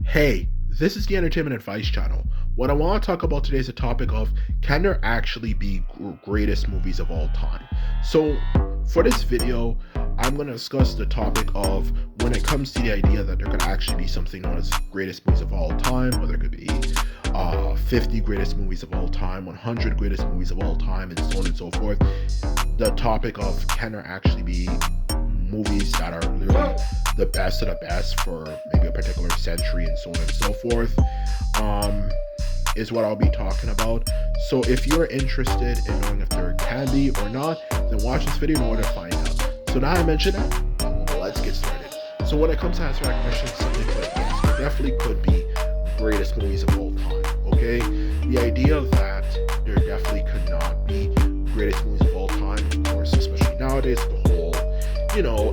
Hey, this is the Entertainment Advice Channel. What I want to talk about today is the topic of can there actually be greatest movies of all time? So, for this video, I'm going to discuss the topic of when it comes to the idea that there could actually be something known as greatest movies of all time, or there could be 50 greatest movies of all time, 100 greatest movies of all time, and so on and so forth. The topic of can there actually be movies that are literally the best of the best for maybe a particular century and so on and so forth, is what I'll be talking about. So if you're interested in knowing if there can be or not, then watch this video in order to find out. So now I mentioned that, let's get started. So when it comes to answering that question, simply put, yes, there definitely could be greatest movies of all time, okay? The idea that there definitely could not be greatest movies of all time, of course, especially nowadays, the whole,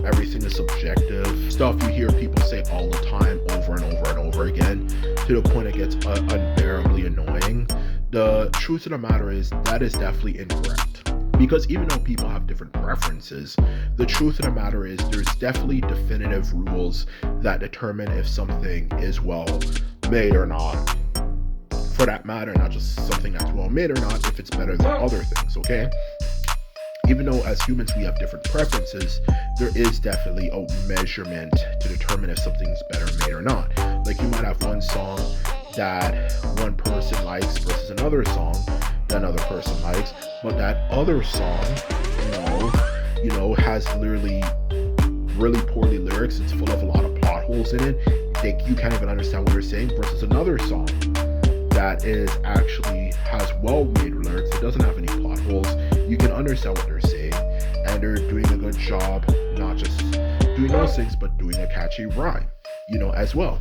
everything is subjective. Stuff you hear people say all the time, over and over and over again, to the point it gets unbearably annoying. The truth of the matter is that is definitely incorrect. Because even though people have different preferences, the truth of the matter is there's definitely definitive rules that determine if something is well made or not. For that matter, not just something that's well made or not, if it's better than other things, okay? Even though as humans we have different preferences, there is definitely a measurement to determine if something's better made or not. Like you might have one song that one person likes versus another song that another person likes, but that other song, has literally really poorly lyrics. It's full of a lot of plot holes in it. You can't even understand what they're saying, versus another song that is actually has well-made lyrics. It doesn't have any plot holes. You can understand what they're saying, and they're doing a good job, not just doing those things, but doing a catchy rhyme, as well.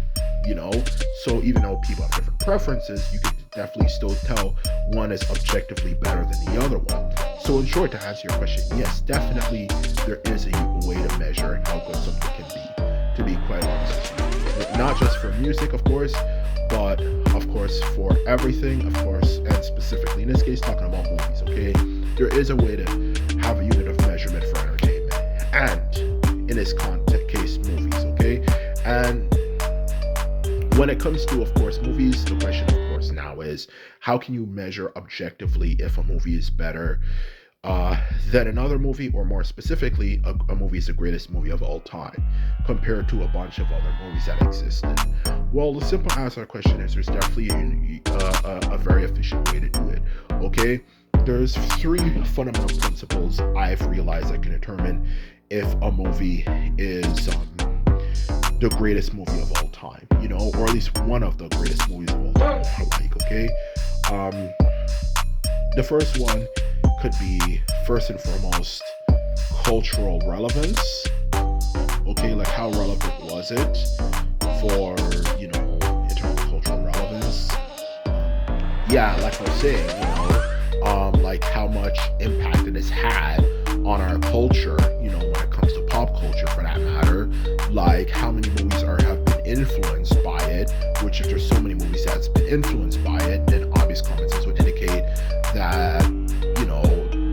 So even though people have different preferences, you can definitely still tell one is objectively better than the other one. So in short, to answer your question, yes, definitely there is a way to measure how good something can be, to be quite honest with you. Not just for music, of course, but of course for everything, of course, and specifically in this case talking about movies, okay? There is a way to have a unit of measurement for entertainment, and in this case, movies, okay? And when it comes to, of course, movies, the question, of course, now is how can you measure objectively if a movie is better than another movie, or more specifically, a movie is the greatest movie of all time compared to a bunch of other movies that existed? Well, the simple answer to the question is there's definitely a very efficient way to do it, okay? There's three fundamental principles I've realized that can determine if a movie is the greatest movie of all time, or at least one of the greatest movies of all time, okay? The first one could be, first and foremost, cultural relevance, okay? Like how relevant was it for, in terms of cultural relevance? Yeah, like I was saying, like how much impact it has had on our culture, when it comes to pop culture for that matter, like how many movies have been influenced by it, which if there's so many movies that's been influenced by it, then obvious common sense would indicate that,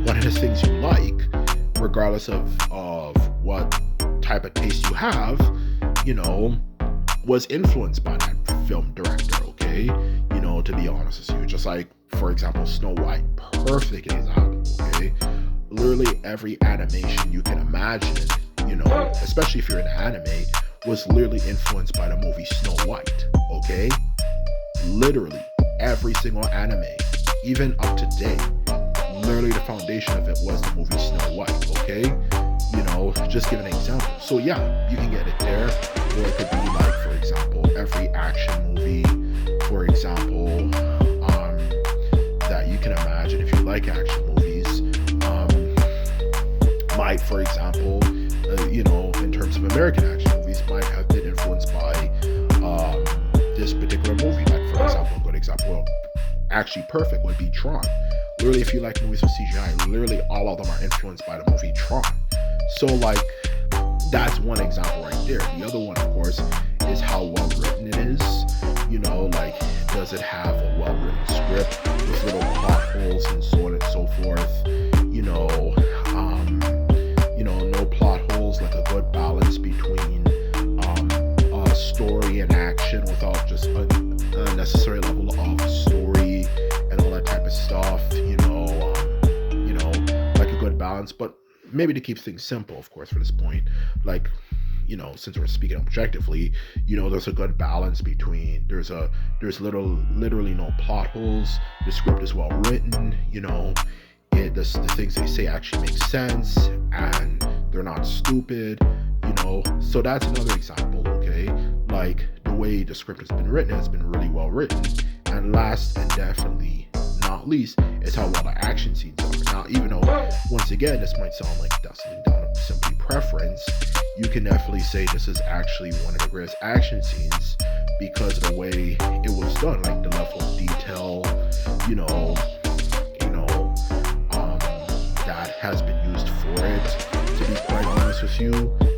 one of the things you like, regardless of what type of taste you have, was influenced by that film director, okay? To be honest with you, just like, for example, Snow White, perfect example, okay? Literally every animation you can imagine, especially if you're in anime, was literally influenced by the movie Snow White, okay? Literally every single anime, even up to date, literally the foundation of it was the movie Snow White, okay? Just give an example. So yeah, you can get it there, or it could be like, for example, every action movie, for example, that you can imagine if you like action movies, might, for example, in terms of American action movies, might have been influenced by this particular movie. Like, for example, a good example, actually perfect, would be Tron. Literally, if you like movies with CGI, literally all of them are influenced by the movie Tron. So, like, that's one example right there. The other one, of course, is how well written it is. Like, does it have a well-written script with little plot holes and so on and so forth? No plot holes, like a good balance between story and action, without just a necessary level of story and all that type of stuff, like a good balance. But maybe to keep things simple, of course, for this point, like, since we're speaking objectively, there's a good balance between there's literally no plot holes. The script is well written, the things they say actually make sense, and they're not stupid, So that's another example, okay? Like, the way the script has been written has been really well written. And last and definitely not least is how well the action scenes are. Now, even though, once again, this might sound like that's something down to simply preference, you can definitely say this is actually one of the greatest action scenes because of the way it was done, like the level of detail, that has been used for it. To be quite honest with you,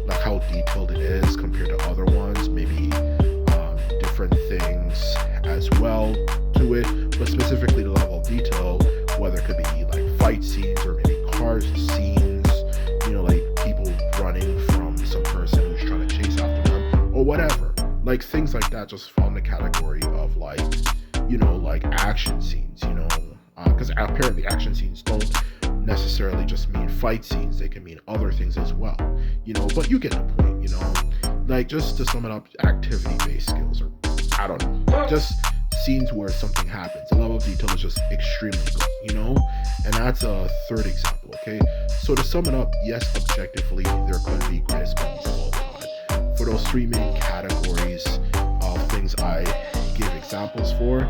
like how detailed it is compared to other ones, maybe different things as well to it, but specifically the level of detail, whether it could be like fight scenes or maybe car scenes, like people running from some person who's trying to chase after them or whatever, like things like that just fall in the category of like action scenes, because apparently action scenes don't necessarily just mean fight scenes, they can mean other things as well, but you get the point, like, just to sum it up, activity-based skills, or I don't know, just scenes where something happens, the level of detail is just extremely good, and that's a third example, okay? So to sum it up, yes, objectively, there could be greatest movies of all time. For those three main categories of things I give examples for,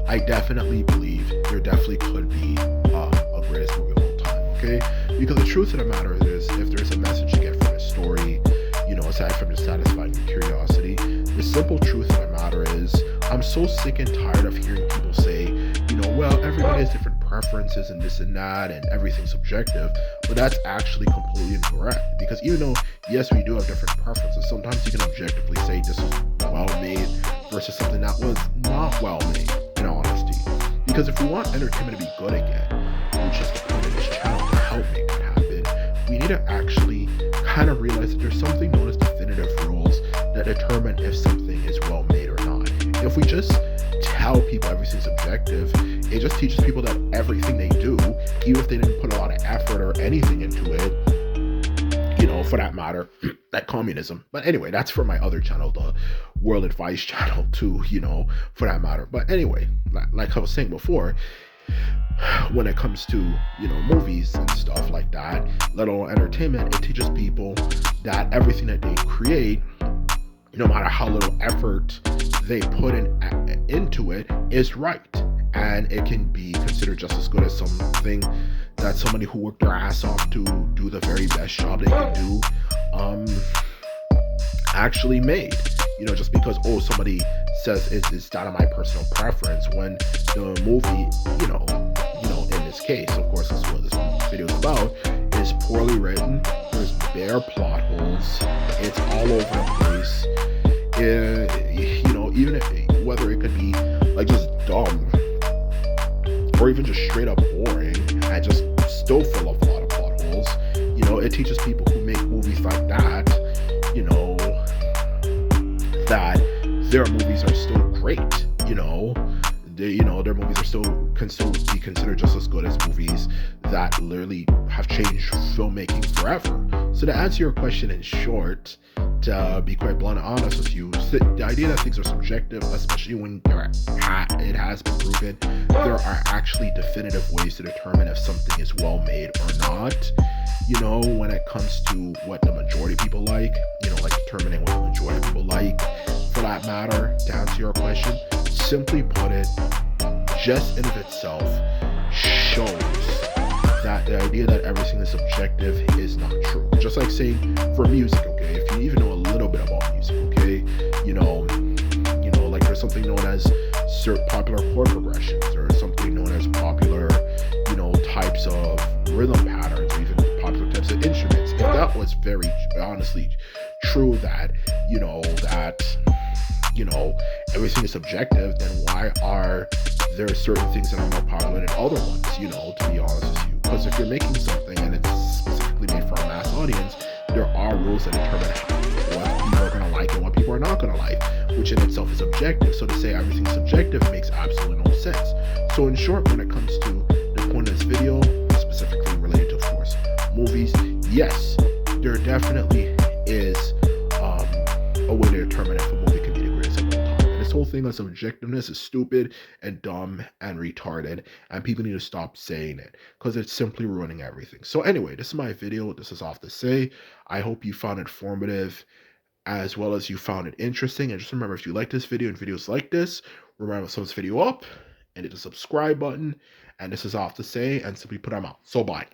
I definitely believe there definitely could be a greatest movie of all time, okay? Because the truth of the matter is, if there's a message to get from a story, aside from just satisfying your curiosity, the simple truth of the matter is, I'm so sick and tired of hearing people say, well, everybody has different preferences and this and that, and everything's subjective, but that's actually completely incorrect. Because even though, yes, we do have different preferences, sometimes you can objectively say this is well made versus something that was not well made, in all honesty. Because if we want entertainment to be good again, which is the point of this channel to help make that happen, we need to actually kind of realize that there's something known as definitive rules that determine if something is well made or not. If we just tell people everything's objective, it just teaches people that everything they do, even if they didn't put a lot of effort or anything into it, for that matter, like communism. But anyway, that's for my other channel, the World Advice channel too, for that matter. But anyway, like I was saying before, when it comes to, movies and stuff like that, let alone entertainment, it teaches people that everything that they create, no matter how little effort they put into it, is right. And it can be considered just as good as something that somebody who worked their ass off to do the very best job they can do actually made. Just because, somebody says it's down to my personal preference, when the movie, in this case, of course, that's what this video is about, is poorly written, there's bare plot holes, it's all over the place, even if, whether it could be like just dumb, or even just straight up boring, and just still full of a lot of plot holes, it teaches people who make movies like that, that their movies are still great, their movies can still be considered just as good as movies that literally have changed filmmaking forever. So to answer your question in short, to be quite blunt and honest with you, the idea that things are subjective, especially when it has been proven there are actually definitive ways to determine if something is well made or not. When it comes to what the majority of people like, like determining what the majority of people like, for that matter, to answer your question, simply put it, just in of itself shows that the idea that everything is subjective is not true. Just like saying for music, okay, if you even know a little bit about music, okay, like there's something known as certain popular chord progressions, or something known as popular, types of rhythm patterns, or even popular types of instruments. If that was very honestly true, that everything is subjective, then why are there certain things that are more popular than other ones, to be honest with you? Because if you're making something and it's specifically made for a mass audience, there are rules that determine what people are going to are not going to like, which in itself is objective. So to say everything's subjective makes absolutely no sense. So in short, when it comes to the point of this video, specifically related to, of course, movies, yes, there definitely is a way to determine if a movie can be the greatest of all time. And this whole thing of subjectiveness is stupid and dumb and retarded, and people need to stop saying it because it's simply ruining everything. So anyway, this is my video. This is off to say. I hope you found it informative as well as you found it interesting. And just remember, if you like this video and videos like this, remember to thumbs this video up and hit the subscribe button. And this is off to say, and simply put, I'm out. So bye.